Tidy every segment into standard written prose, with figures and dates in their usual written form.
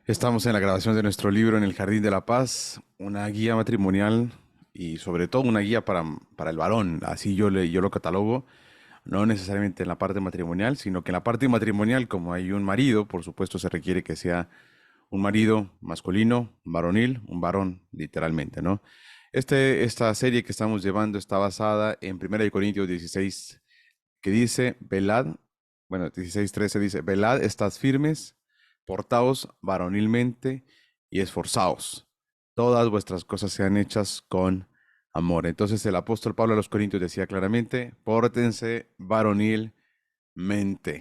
Estamos en la grabación de nuestro libro En el Jardín de la Paz, una guía matrimonial y sobre todo una guía para el varón. Así yo lo catalogo, no necesariamente en la parte matrimonial, sino que en la parte matrimonial, como hay un marido, por supuesto se requiere que sea un marido masculino, varonil, un varón, literalmente, ¿no? Esta serie que estamos llevando está basada en 1 Corintios 16, que dice, velad, bueno, 16:13 dice, velad, estad firmes, portaos varonilmente y esforzaos. Todas vuestras cosas sean hechas con amor. Entonces el apóstol Pablo a los Corintios decía claramente, pórtense varonilmente,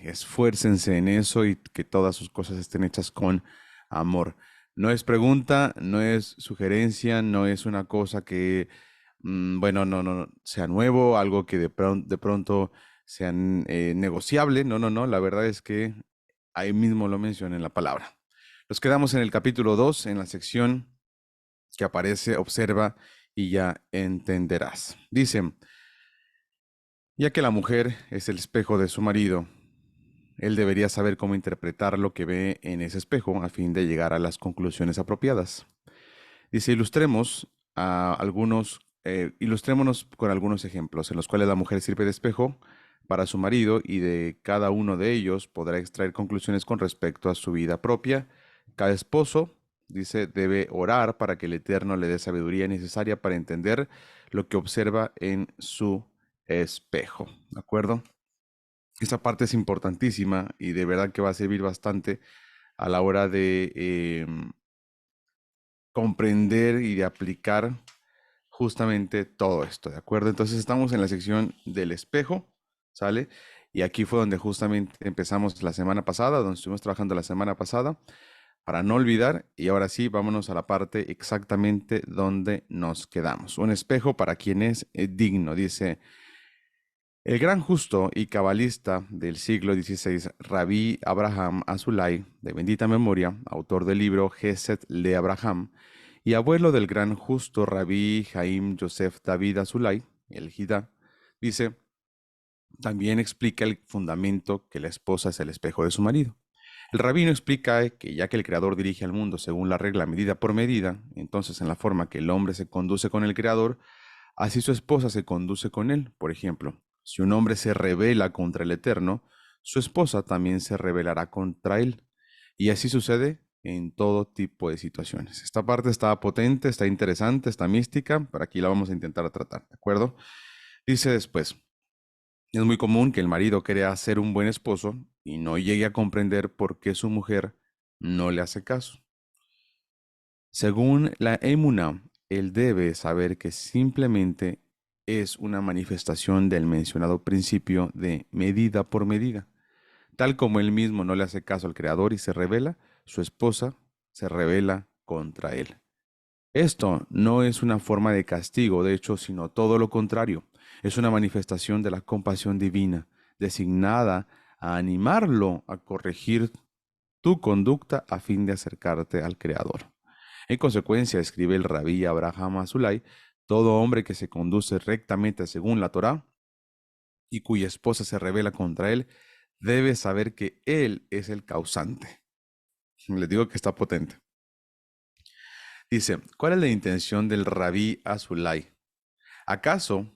esfuércense en eso y que todas sus cosas estén hechas con amor. No es pregunta, no es sugerencia, no es una cosa que, bueno, no, sea nuevo, algo que de pronto sea negociable. No, no, no. La verdad es que ahí mismo lo menciona en la palabra. Nos quedamos en el capítulo 2 en la sección que aparece, observa y ya entenderás. Dice, ya que la mujer es el espejo de su marido, él debería saber cómo interpretar lo que ve en ese espejo a fin de llegar a las conclusiones apropiadas. Dice, ilustrémonos con algunos ejemplos en los cuales la mujer sirve de espejo para su marido y de cada uno de ellos podrá extraer conclusiones con respecto a su vida propia. Cada esposo, dice, debe orar para que el Eterno le dé sabiduría necesaria para entender lo que observa en su espejo. ¿De acuerdo? Esa parte es importantísima y de verdad que va a servir bastante a la hora de comprender y de aplicar justamente todo esto, ¿de acuerdo? Entonces estamos en la sección del espejo, ¿sale? Y aquí fue donde justamente empezamos la semana pasada, donde estuvimos trabajando la semana pasada, para no olvidar, y ahora sí, vámonos a la parte exactamente donde nos quedamos. Un espejo para quien es digno, dice el gran justo y cabalista del siglo XVI, Rabí Abraham Azulay, de bendita memoria, autor del libro Geset le Abraham, y abuelo del gran justo Rabí Jaim Yosef David Azulay, el Jidá, dice, también explica el fundamento que la esposa es el espejo de su marido. El rabino explica que ya que el Creador dirige al mundo según la regla medida por medida, entonces en la forma que el hombre se conduce con el Creador, así su esposa se conduce con él. Por ejemplo, si un hombre se rebela contra el Eterno, su esposa también se rebelará contra él. Y así sucede en todo tipo de situaciones. Esta parte está potente, está interesante, está mística, pero aquí la vamos a intentar tratar, ¿de acuerdo? Dice después, es muy común que el marido crea ser un buen esposo y no llegue a comprender por qué su mujer no le hace caso. Según la Emuná, él debe saber que simplemente es una manifestación del mencionado principio de medida por medida. Tal como él mismo no le hace caso al Creador y se revela, su esposa se revela contra él. Esto no es una forma de castigo, de hecho, sino todo lo contrario. Es una manifestación de la compasión divina, designada a animarlo a corregir tu conducta a fin de acercarte al Creador. En consecuencia, escribe el rabí Abraham Azulay, todo hombre que se conduce rectamente según la Torá y cuya esposa se rebela contra él, debe saber que él es el causante. Les digo que está potente. Dice, ¿cuál es la intención del rabí Azulay? ¿Acaso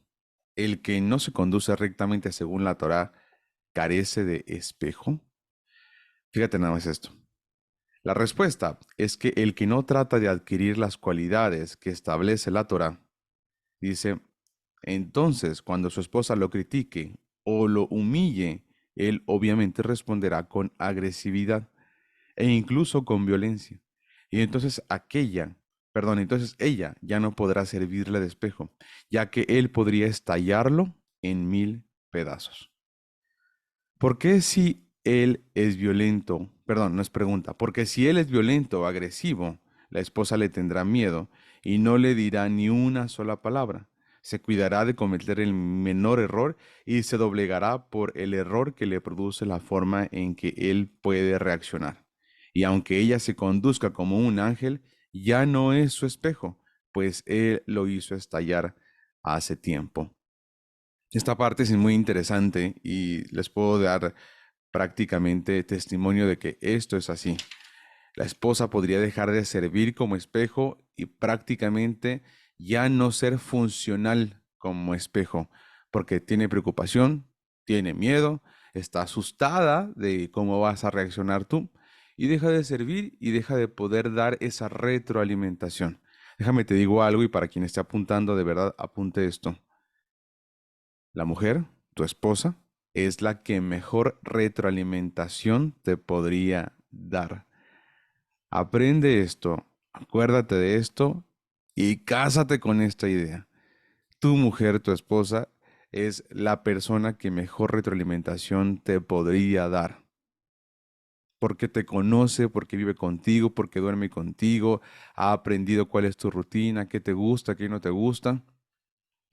el que no se conduce rectamente según la Torá carece de espejo? Fíjate nada más esto. La respuesta es que el que no trata de adquirir las cualidades que establece la Torá, dice, entonces cuando su esposa lo critique o lo humille, él obviamente responderá con agresividad e incluso con violencia. Y entonces ella ya no podrá servirle de espejo, ya que él podría estallarlo en 1000 pedazos. ¿Por qué si él es violento? Perdón, no es pregunta. Porque si él es violento o agresivo, la esposa le tendrá miedo y no le dirá ni una sola palabra. Se cuidará de cometer el menor error y se doblegará por el error que le produce la forma en que él puede reaccionar. Y aunque ella se conduzca como un ángel, ya no es su espejo, pues él lo hizo estallar hace tiempo. Esta parte es muy interesante y les puedo dar prácticamente testimonio de que esto es así. La esposa podría dejar de servir como espejo y prácticamente ya no ser funcional como espejo, porque tiene preocupación, tiene miedo, está asustada de cómo vas a reaccionar tú y deja de servir y deja de poder dar esa retroalimentación. Déjame te digo algo y para quien esté apuntando, de verdad, apunte esto. La mujer, tu esposa, es la que mejor retroalimentación te podría dar. Aprende esto, acuérdate de esto y cásate con esta idea. Tu mujer, tu esposa, es la persona que mejor retroalimentación te podría dar. Porque te conoce, porque vive contigo, porque duerme contigo, ha aprendido cuál es tu rutina, qué te gusta, qué no te gusta.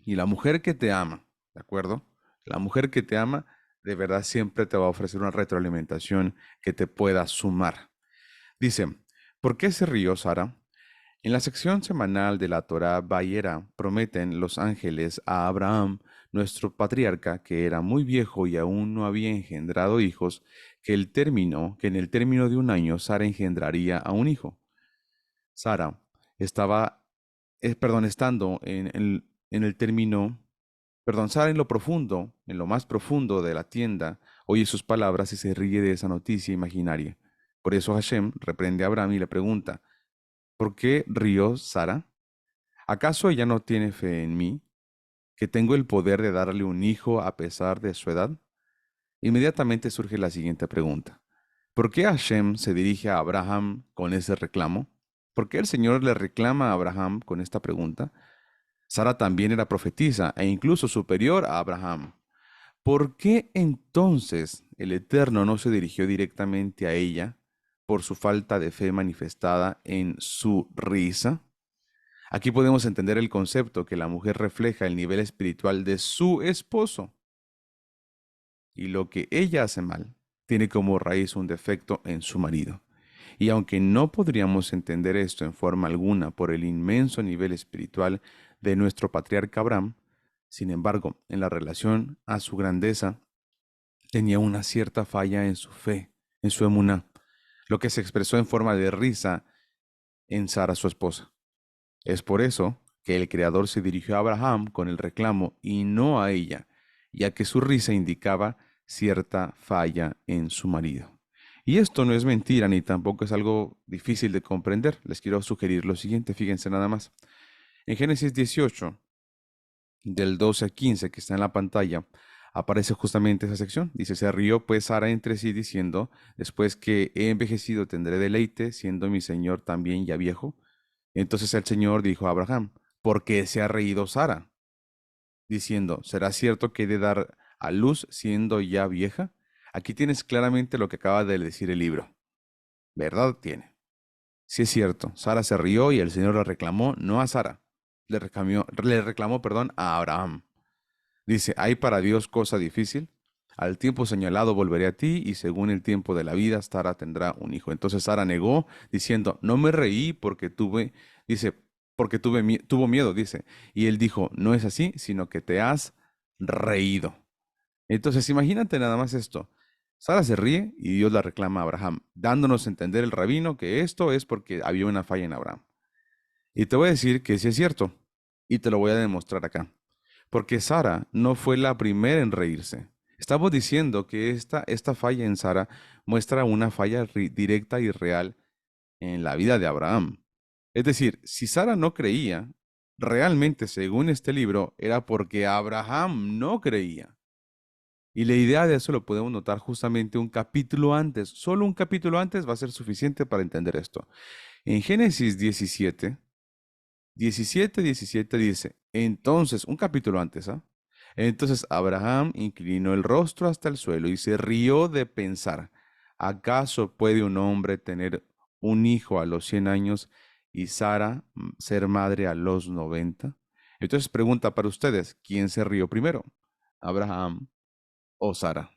Y la mujer que te ama, ¿de acuerdo? La mujer que te ama, de verdad siempre te va a ofrecer una retroalimentación que te pueda sumar. Dice, ¿por qué se rió Sara? En la sección semanal de la Torá Bayera prometen los ángeles a Abraham, nuestro patriarca, que era muy viejo y aún no había engendrado hijos, que en el término de un año Sara engendraría a un hijo. Sara estaba, estando en el término, Sara en lo profundo, en lo más profundo de la tienda, oye sus palabras y se ríe de esa noticia imaginaria. Por eso Hashem reprende a Abraham y le pregunta, ¿por qué rió Sara? ¿Acaso ella no tiene fe en mí, que tengo el poder de darle un hijo a pesar de su edad? Inmediatamente surge la siguiente pregunta. ¿Por qué Hashem se dirige a Abraham con ese reclamo? ¿Por qué el Señor le reclama a Abraham con esta pregunta? Sara también era profetisa e incluso superior a Abraham. ¿Por qué entonces el Eterno no se dirigió directamente a ella por su falta de fe manifestada en su risa? Aquí podemos entender el concepto que la mujer refleja el nivel espiritual de su esposo y lo que ella hace mal tiene como raíz un defecto en su marido. Y aunque no podríamos entender esto en forma alguna por el inmenso nivel espiritual de nuestro patriarca Abraham, sin embargo, en la relación a su grandeza, tenía una cierta falla en su fe, en su emuná, lo que se expresó en forma de risa en Sara, su esposa. Es por eso que el Creador se dirigió a Abraham con el reclamo y no a ella, ya que su risa indicaba cierta falla en su marido. Y esto no es mentira ni tampoco es algo difícil de comprender. Les quiero sugerir lo siguiente, fíjense nada más. En Génesis 18, del 12 al 15, que está en la pantalla, aparece justamente esa sección. Dice, se rió pues Sara entre sí diciendo, después que he envejecido tendré deleite, siendo mi señor también ya viejo. Entonces el Señor dijo a Abraham, ¿por qué se ha reído Sara? Diciendo, ¿será cierto que he de dar a luz siendo ya vieja? Aquí tienes claramente lo que acaba de decir el libro. ¿Verdad tiene? Sí es cierto, Sara se rió y el Señor le reclamó, no a Sara, perdón, a Abraham. Dice, ¿hay para Dios cosa difícil? Al tiempo señalado volveré a ti y según el tiempo de la vida, Sara tendrá un hijo. Entonces Sara negó diciendo, no me reí porque dice, porque tuvo miedo, dice. Y él dijo, no es así, sino que te has reído. Entonces imagínate nada más esto. Sara se ríe y Dios la reclama a Abraham, dándonos a entender el rabino que esto es porque había una falla en Abraham. Y te voy a decir que sí es cierto, y te lo voy a demostrar acá. Porque Sara no fue la primera en reírse. Estamos diciendo que esta falla en Sara muestra una falla directa y real en la vida de Abraham. Es decir, si Sara no creía, realmente según este libro era porque Abraham no creía. Y la idea de eso lo podemos notar justamente un capítulo antes. Solo un capítulo antes va a ser suficiente para entender esto. En Génesis 17 dice, entonces, un capítulo antes, ¿ah? Entonces Abraham inclinó el rostro hasta el suelo y se rió de pensar, ¿acaso puede un hombre tener un hijo a los 100 años y Sara ser madre a los 90? Entonces pregunta para ustedes, ¿quién se rió primero? ¿Abraham o Sara?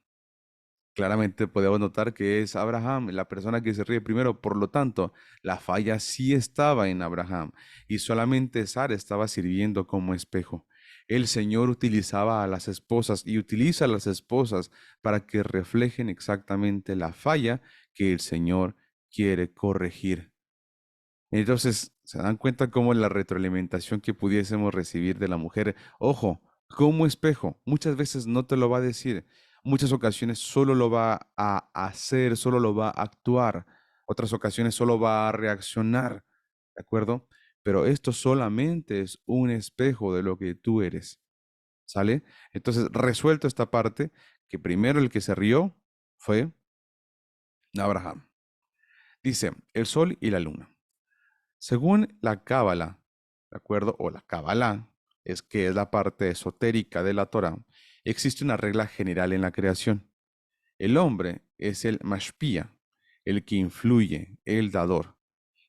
Claramente podemos notar que es Abraham la persona que se ríe primero, por lo tanto, la falla sí estaba en Abraham y solamente Sara estaba sirviendo como espejo. El Señor utilizaba a las esposas y utiliza a las esposas para que reflejen exactamente la falla que el Señor quiere corregir. Entonces, ¿se dan cuenta cómo la retroalimentación que pudiésemos recibir de la mujer, ojo, como espejo, muchas veces no te lo va a decir, muchas ocasiones solo lo va a hacer, solo lo va a actuar, otras ocasiones solo va a reaccionar, ¿de acuerdo? Pero esto solamente es un espejo de lo que tú eres, ¿sale? Entonces, resuelto esta parte, que primero el que se rió fue Abraham. Dice, el sol y la luna. Según la Cábala, ¿de acuerdo? O la Kabbalah, es que es la parte esotérica de la Torah, existe una regla general en la creación. El hombre es el mashpia, el que influye, el dador,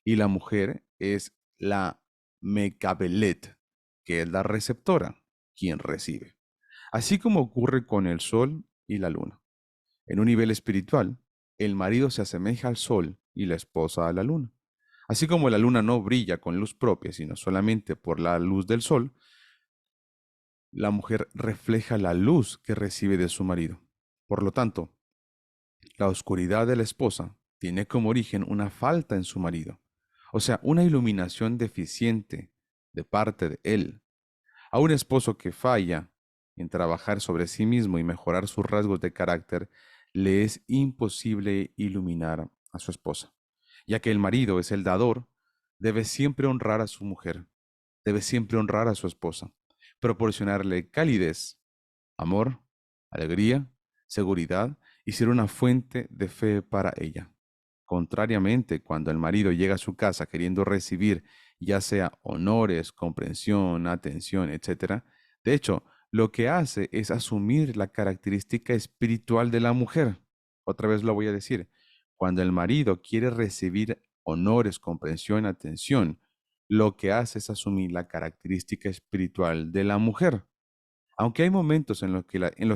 y la mujer es la mekabelet, que es la receptora, quien recibe. Así como ocurre con el sol y la luna. En un nivel espiritual, el marido se asemeja al sol y la esposa a la luna. Así como la luna no brilla con luz propia, sino solamente por la luz del sol, la mujer refleja la luz que recibe de su marido. Por lo tanto, la oscuridad de la esposa tiene como origen una falta en su marido, o sea, una iluminación deficiente de parte de él. A un esposo que falla en trabajar sobre sí mismo y mejorar sus rasgos de carácter, le es imposible iluminar a su esposa. Ya que el marido es el dador, debe siempre honrar a su mujer, debe siempre honrar a su esposa, proporcionarle calidez, amor, alegría, seguridad y ser una fuente de fe para ella. Contrariamente, cuando el marido llega a su casa queriendo recibir ya sea honores, comprensión, atención, etcétera, de hecho, lo que hace es asumir la característica espiritual de la mujer. Otra vez lo voy a decir. Cuando el marido quiere recibir honores, comprensión, atención, lo que hace es asumir la característica espiritual de la mujer. Aunque hay momentos en los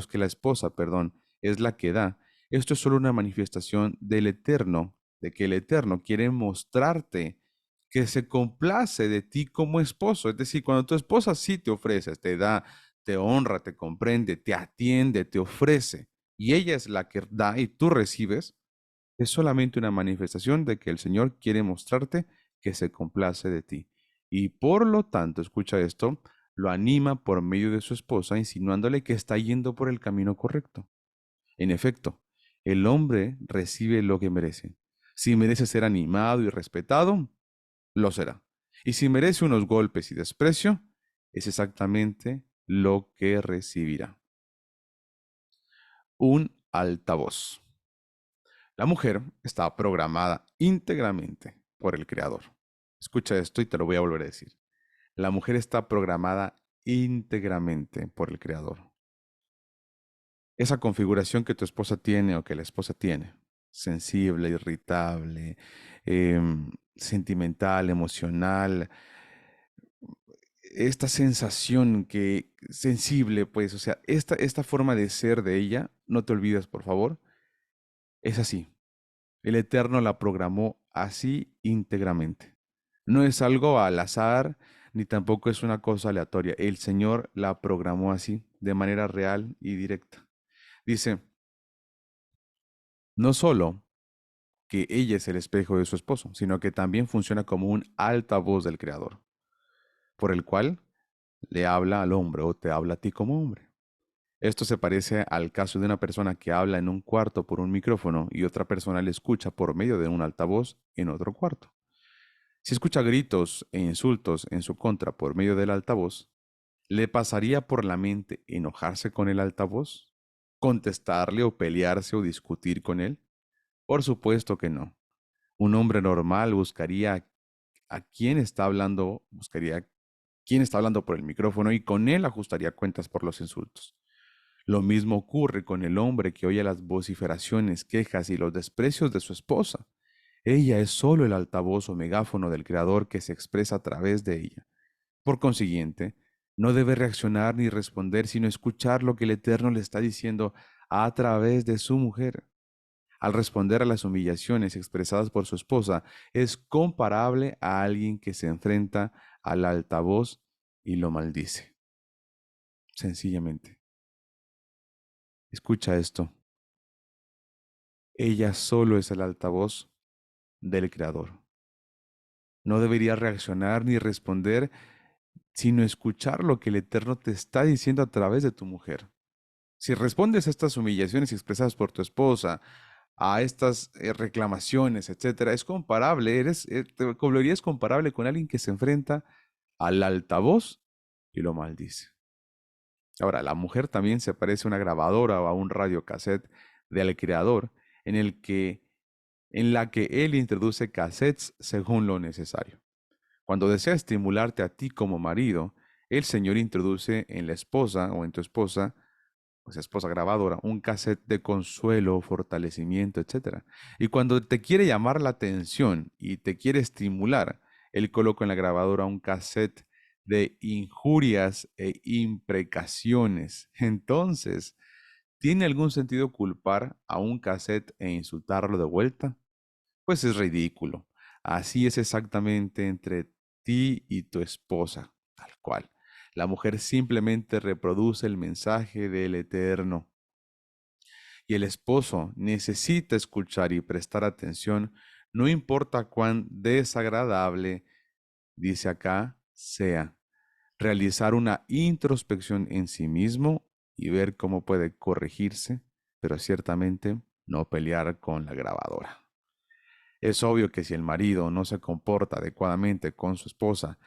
que la esposa, perdón, es la que da, esto es solo una manifestación del Eterno, de que el Eterno quiere mostrarte que se complace de ti como esposo. Es decir, cuando tu esposa sí te ofrece, te da, te honra, te comprende, te atiende, te ofrece, y ella es la que da y tú recibes, es solamente una manifestación de que el Señor quiere mostrarte que se complace de ti. Y por lo tanto, escucha esto, lo anima por medio de su esposa, insinuándole que está yendo por el camino correcto. En efecto, el hombre recibe lo que merece. Si merece ser animado y respetado, lo será. Y si merece unos golpes y desprecio, es exactamente lo que recibirá. Un altavoz. La mujer está programada íntegramente por el Creador. Escucha esto y te lo voy a volver a decir. La mujer está programada íntegramente por el Creador. Esa configuración que tu esposa tiene o que la esposa tiene, sensible, irritable, sentimental, emocional, esta sensación que sensible, pues, o sea, esta forma de ser de ella, no te olvides, por favor, es así. El Eterno la programó así íntegramente. No es algo al azar, ni tampoco es una cosa aleatoria. El Señor la programó así, de manera real y directa. Dice, no solo que ella es el espejo de su esposo, sino que también funciona como un altavoz del Creador, por el cual le habla al hombre o te habla a ti como hombre. Esto se parece al caso de una persona que habla en un cuarto por un micrófono y otra persona le escucha por medio de un altavoz en otro cuarto. Si escucha gritos e insultos en su contra por medio del altavoz, ¿le pasaría por la mente enojarse con el altavoz? ¿Contestarle o pelearse o discutir con él? Por supuesto que no. Un hombre normal buscaría a quién está hablando, buscaría quién está hablando por el micrófono y con él ajustaría cuentas por los insultos. Lo mismo ocurre con el hombre que oye las vociferaciones, quejas y los desprecios de su esposa. Ella es solo el altavoz o megáfono del Creador que se expresa a través de ella. Por consiguiente, no debe reaccionar ni responder, sino escuchar lo que el Eterno le está diciendo a través de su mujer. Al responder a las humillaciones expresadas por su esposa, es comparable a alguien que se enfrenta al altavoz y lo maldice. Sencillamente. Escucha esto. Ella solo es el altavoz del Creador. No deberías reaccionar ni responder, sino escuchar lo que el Eterno te está diciendo a través de tu mujer. Si respondes a estas humillaciones expresadas por tu esposa, a estas reclamaciones, etcétera, es comparable, te volverías comparable con alguien que se enfrenta al altavoz y lo maldice. Ahora, la mujer también se parece a una grabadora o a un radiocassette del creador en la que él introduce cassettes según lo necesario. Cuando desea estimularte a ti como marido, el Señor introduce en la esposa o en tu esposa, pues esposa grabadora, un cassette de consuelo, fortalecimiento, etcétera. Y cuando te quiere llamar la atención y te quiere estimular, él coloca en la grabadora un cassette de injurias e imprecaciones. Entonces, ¿tiene algún sentido culpar a un cassette e insultarlo de vuelta? Pues es ridículo. Así es exactamente entre ti y tu esposa, tal cual. La mujer simplemente reproduce el mensaje del Eterno. Y el esposo necesita escuchar y prestar atención, no importa cuán desagradable, dice acá, sea. Realizar una introspección en sí mismo y ver cómo puede corregirse, pero ciertamente no pelear con la grabadora. Es obvio que si el marido no se comporta adecuadamente con su esposa,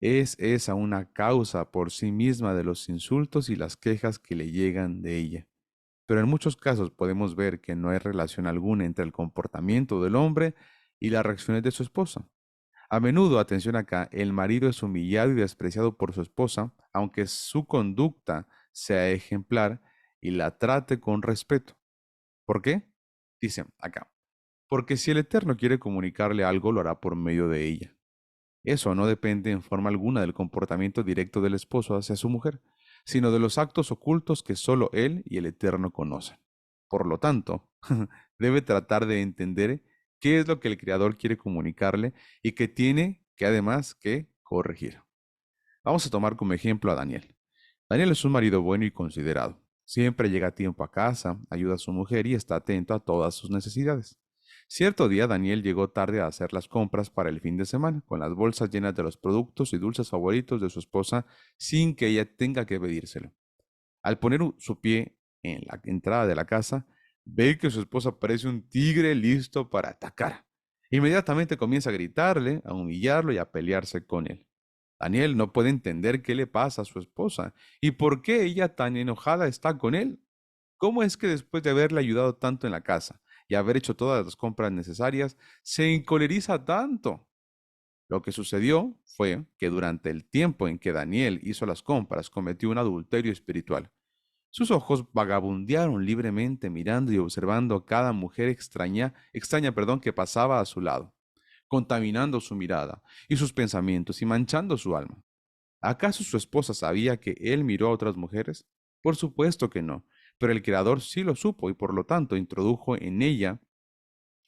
es esa una causa por sí misma de los insultos y las quejas que le llegan de ella. Pero en muchos casos podemos ver que no hay relación alguna entre el comportamiento del hombre y las reacciones de su esposa. A menudo, atención acá, el marido es humillado y despreciado por su esposa, aunque su conducta sea ejemplar y la trate con respeto. ¿Por qué? Dice acá, porque si el Eterno quiere comunicarle algo, lo hará por medio de ella. Eso no depende en forma alguna del comportamiento directo del esposo hacia su mujer, sino de los actos ocultos que solo él y el Eterno conocen. Por lo tanto, debe tratar de entender qué es lo que el Creador quiere comunicarle y que tiene que además que corregir. Vamos a tomar como ejemplo a Daniel. Daniel es un marido bueno y considerado. Siempre llega a tiempo a casa, ayuda a su mujer y está atento a todas sus necesidades. Cierto día Daniel llegó tarde a hacer las compras para el fin de semana, con las bolsas llenas de los productos y dulces favoritos de su esposa sin que ella tenga que pedírselo. Al poner su pie en la entrada de la casa, ve que su esposa parece un tigre listo para atacar. Inmediatamente comienza a gritarle, a humillarlo y a pelearse con él. Daniel no puede entender qué le pasa a su esposa y por qué ella tan enojada está con él. ¿Cómo es que después de haberle ayudado tanto en la casa y haber hecho todas las compras necesarias, se encoleriza tanto? Lo que sucedió fue que durante el tiempo en que Daniel hizo las compras cometió un adulterio espiritual. Sus ojos vagabundearon libremente mirando y observando a cada mujer extraña, que pasaba a su lado, contaminando su mirada y sus pensamientos y manchando su alma. ¿Acaso su esposa sabía que él miró a otras mujeres? Por supuesto que no, pero el Creador sí lo supo y por lo tanto introdujo en ella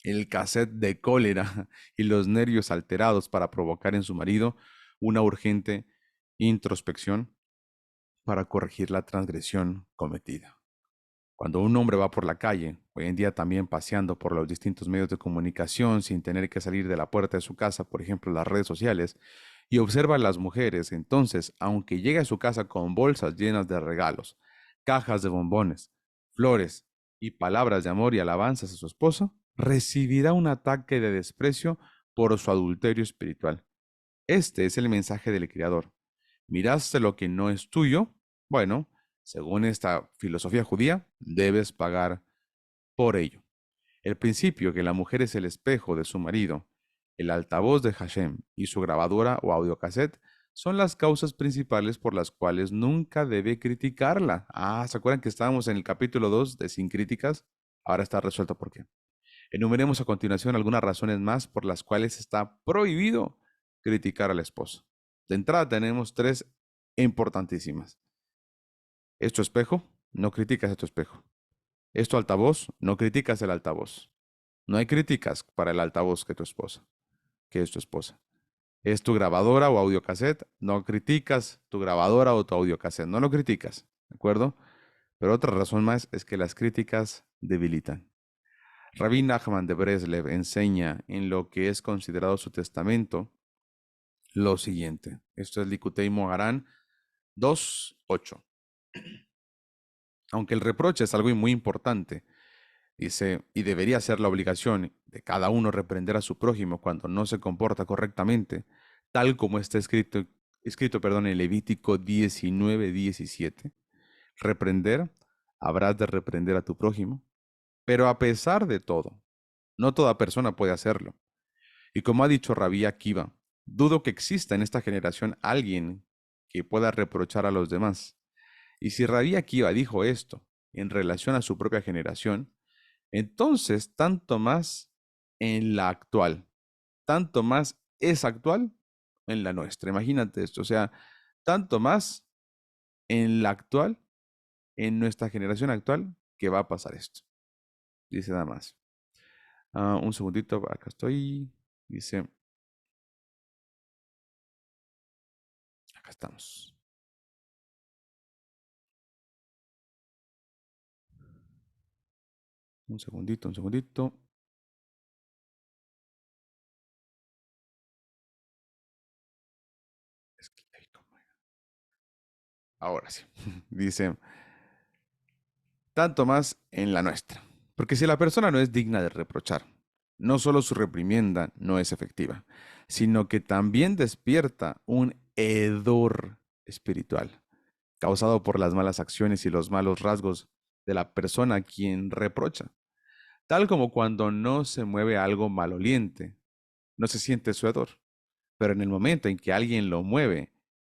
el cassette de cólera y los nervios alterados para provocar en su marido una urgente introspección para corregir la transgresión cometida. Cuando un hombre va por la calle, hoy en día también paseando por los distintos medios de comunicación sin tener que salir de la puerta de su casa, por ejemplo las redes sociales, y observa a las mujeres, entonces, aunque llegue a su casa con bolsas llenas de regalos, cajas de bombones, flores y palabras de amor y alabanzas a su esposo, recibirá un ataque de desprecio por su adulterio espiritual. Este es el mensaje del Creador. ¿Miraste lo que no es tuyo? Bueno, según esta filosofía judía, debes pagar por ello. El principio que la mujer es el espejo de su marido, el altavoz de Hashem y su grabadora o audiocassette son las causas principales por las cuales nunca debe criticarla. Ah, ¿se acuerdan que estábamos en el capítulo 2 de Sin Críticas? Ahora está resuelto por qué. Enumeremos a continuación algunas razones más por las cuales está prohibido criticar al esposo. De entrada tenemos tres importantísimas. ¿Es tu espejo? No criticas a tu espejo. ¿Es tu altavoz? No criticas el altavoz. No hay críticas para el altavoz que es tu esposa. ¿Es tu grabadora o audiocassette? No criticas tu grabadora o tu audiocassette. No lo criticas, ¿de acuerdo? Pero otra razón más es que las críticas debilitan. Rabí Nachman de Breslev enseña en lo que es considerado su testamento lo siguiente. Esto es Likutei Moharan 2.8. Aunque el reproche es algo muy importante, dice, y debería ser la obligación de cada uno reprender a su prójimo cuando no se comporta correctamente, tal como está escrito, en Levítico 19:17. Reprender, habrás de reprender a tu prójimo, pero a pesar de todo, no toda persona puede hacerlo. Y como ha dicho Rabí Akiva, dudo que exista en esta generación alguien que pueda reprochar a los demás. Y si Rabí Akiva dijo esto en relación a su propia generación, entonces tanto más en la actual, tanto más es actual en la nuestra. Imagínate esto, o sea, tanto más en la actual, en nuestra generación actual, que va a pasar esto. Dice nada más. Un segundito, acá estoy. Dice, acá estamos. Un segundito, un segundito. Ahora sí. Dice, tanto más en la nuestra. Porque si la persona no es digna de reprochar, no solo su reprimienda no es efectiva, sino que también despierta un hedor espiritual causado por las malas acciones y los malos rasgos de la persona a quien reprocha. Tal como cuando no se mueve algo maloliente, no se siente su hedor. Pero en el momento en que alguien lo mueve,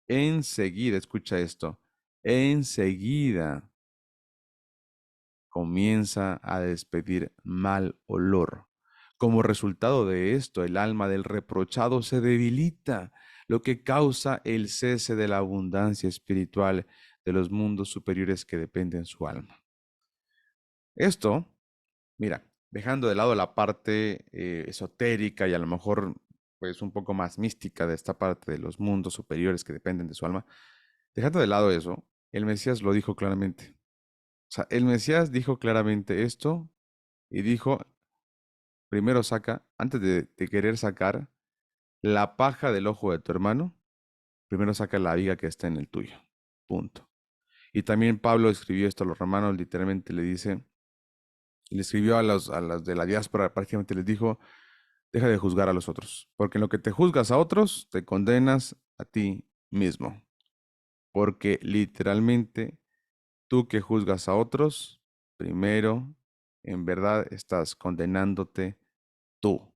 enseguida, escucha esto, enseguida comienza a despedir mal olor. Como resultado de esto, el alma del reprochado se debilita, lo que causa el cese de la abundancia espiritual de los mundos superiores que dependen de su alma. Esto, mira, dejando de lado la parte esotérica y a lo mejor pues un poco más mística de esta parte de los mundos superiores que dependen de su alma, dejando de lado eso, el Mesías lo dijo claramente. O sea, el Mesías dijo claramente esto y dijo, primero saca, antes de querer sacar la paja del ojo de tu hermano, primero saca la viga que está en el tuyo. Punto. Y también Pablo escribió esto a los romanos, literalmente le escribió a los de la diáspora, prácticamente les dijo, deja de juzgar a los otros, porque en lo que te juzgas a otros, te condenas a ti mismo. Porque literalmente tú que juzgas a otros, primero, en verdad estás condenándote tú.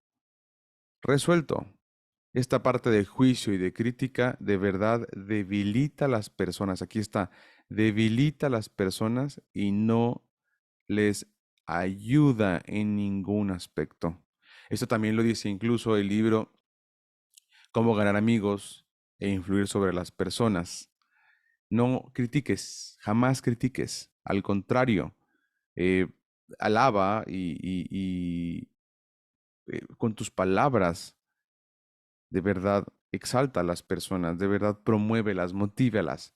Resuelto. Esta parte de juicio y de crítica de verdad debilita a las personas. Aquí está, debilita a las personas y no les ayuda en ningún aspecto. Esto también lo dice incluso el libro Cómo ganar amigos e influir sobre las personas. No critiques, jamás critiques. Al contrario, eh, alaba y con tus palabras de verdad exalta a las personas, de verdad promuévelas, motívelas.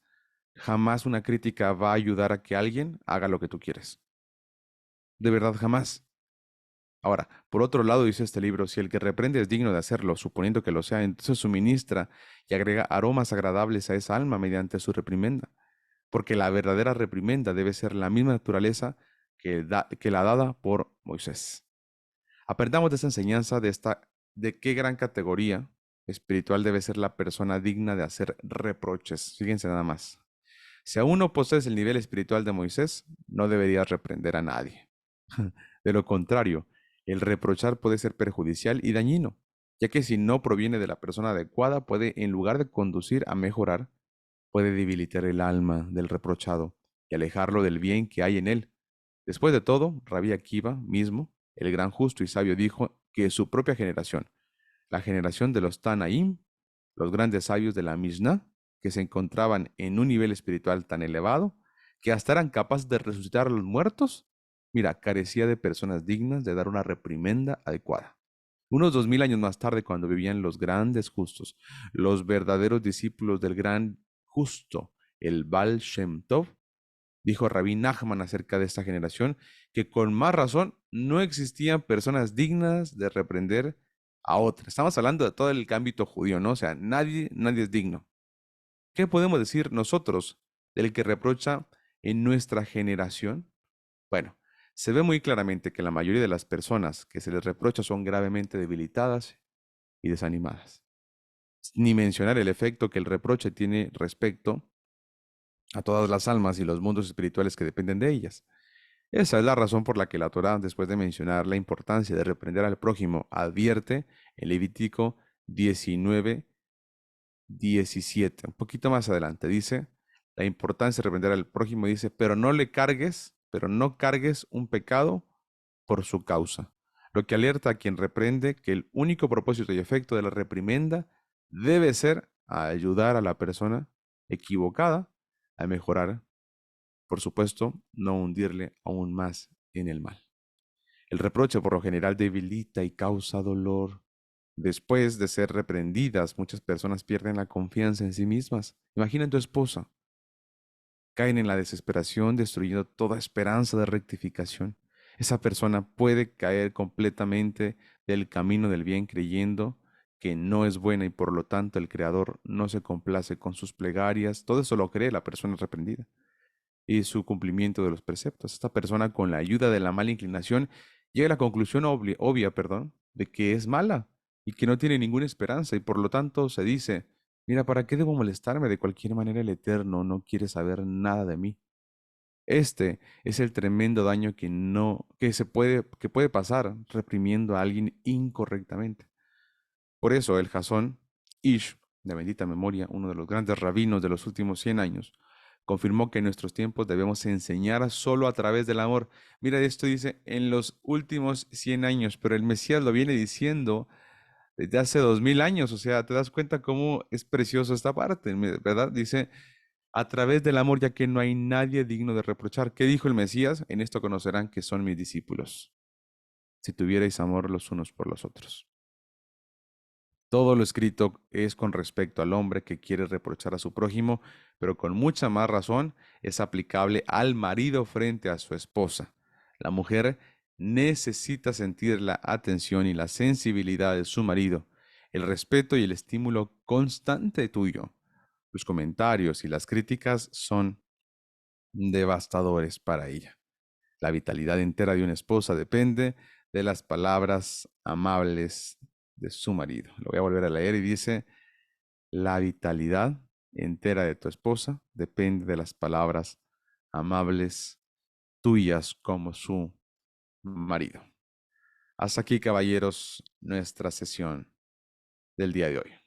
Jamás una crítica va a ayudar a que alguien haga lo que tú quieres. De verdad, jamás. Ahora, por otro lado, dice este libro, si el que reprende es digno de hacerlo, suponiendo que lo sea, entonces suministra y agrega aromas agradables a esa alma mediante su reprimenda, porque la verdadera reprimenda debe ser la misma naturaleza que la dada por Moisés. Aprendamos de esta enseñanza, de qué gran categoría espiritual debe ser la persona digna de hacer reproches. Fíjense nada más. Si aún no posees el nivel espiritual de Moisés, no deberías reprender a nadie. De lo contrario, el reprochar puede ser perjudicial y dañino, ya que si no proviene de la persona adecuada, puede, en lugar de conducir a mejorar, puede debilitar el alma del reprochado y alejarlo del bien que hay en él. Después de todo, Rabí Akiva mismo, el gran justo y sabio, dijo que su propia generación, la generación de los Tanaim, los grandes sabios de la Mishnah, que se encontraban en un nivel espiritual tan elevado que hasta eran capaces de resucitar a los muertos, mira, carecía de personas dignas de dar una reprimenda adecuada. Unos 2000 años más tarde, cuando vivían los grandes justos, los verdaderos discípulos del gran justo, el Baal Shem Tov, dijo Rabí Nachman acerca de esta generación, que con más razón no existían personas dignas de reprender a otras. Estamos hablando de todo el ámbito judío, ¿no? O sea, nadie es digno. ¿Qué podemos decir nosotros del que reprocha en nuestra generación? Bueno, se ve muy claramente que la mayoría de las personas que se les reprocha son gravemente debilitadas y desanimadas. Ni mencionar el efecto que el reproche tiene respecto a todas las almas y los mundos espirituales que dependen de ellas. Esa es la razón por la que la Torá, después de mencionar la importancia de reprender al prójimo, advierte en Levítico 19, 17. Un poquito más adelante dice la importancia de reprender al prójimo, dice, pero no cargues un pecado por su causa. Lo que alerta a quien reprende que el único propósito y efecto de la reprimenda debe ser ayudar a la persona equivocada a mejorar, por supuesto, no hundirle aún más en el mal. El reproche por lo general debilita y causa dolor. Después de ser reprendidas, muchas personas pierden la confianza en sí mismas. Imagina a tu esposa. Caen en la desesperación, destruyendo toda esperanza de rectificación. Esa persona puede caer completamente del camino del bien creyendo que no es buena y por lo tanto el Creador no se complace con sus plegarias. Todo eso lo cree la persona reprendida y su cumplimiento de los preceptos. Esta persona, con la ayuda de la mala inclinación, llega a la conclusión obvia, perdón, de que es mala y que no tiene ninguna esperanza y por lo tanto se dice, mira, ¿para qué debo molestarme? De cualquier manera el Eterno no quiere saber nada de mí. Este es el tremendo daño que puede pasar reprimiendo a alguien incorrectamente. Por eso el Jasón Ish, de bendita memoria, uno de los grandes rabinos de los últimos 100 años, confirmó que en nuestros tiempos debemos enseñar solo a través del amor. Mira, esto dice en los últimos 100 años, pero el Mesías lo viene diciendo desde hace 2000 años. O sea, te das cuenta cómo es precioso esta parte, ¿verdad? Dice, a través del amor, ya que no hay nadie digno de reprochar. ¿Qué dijo el Mesías? En esto conocerán que son mis discípulos, si tuvierais amor los unos por los otros. Todo lo escrito es con respecto al hombre que quiere reprochar a su prójimo, pero con mucha más razón es aplicable al marido frente a su esposa. La mujer necesita sentir la atención y la sensibilidad de su marido, el respeto y el estímulo constante tuyo. Tus comentarios y las críticas son devastadores para ella. La vitalidad entera de una esposa depende de las palabras amables de su marido. Lo voy a volver a leer y dice, la vitalidad entera de tu esposa depende de las palabras amables tuyas como su marido. Hasta aquí, caballeros, nuestra sesión del día de hoy.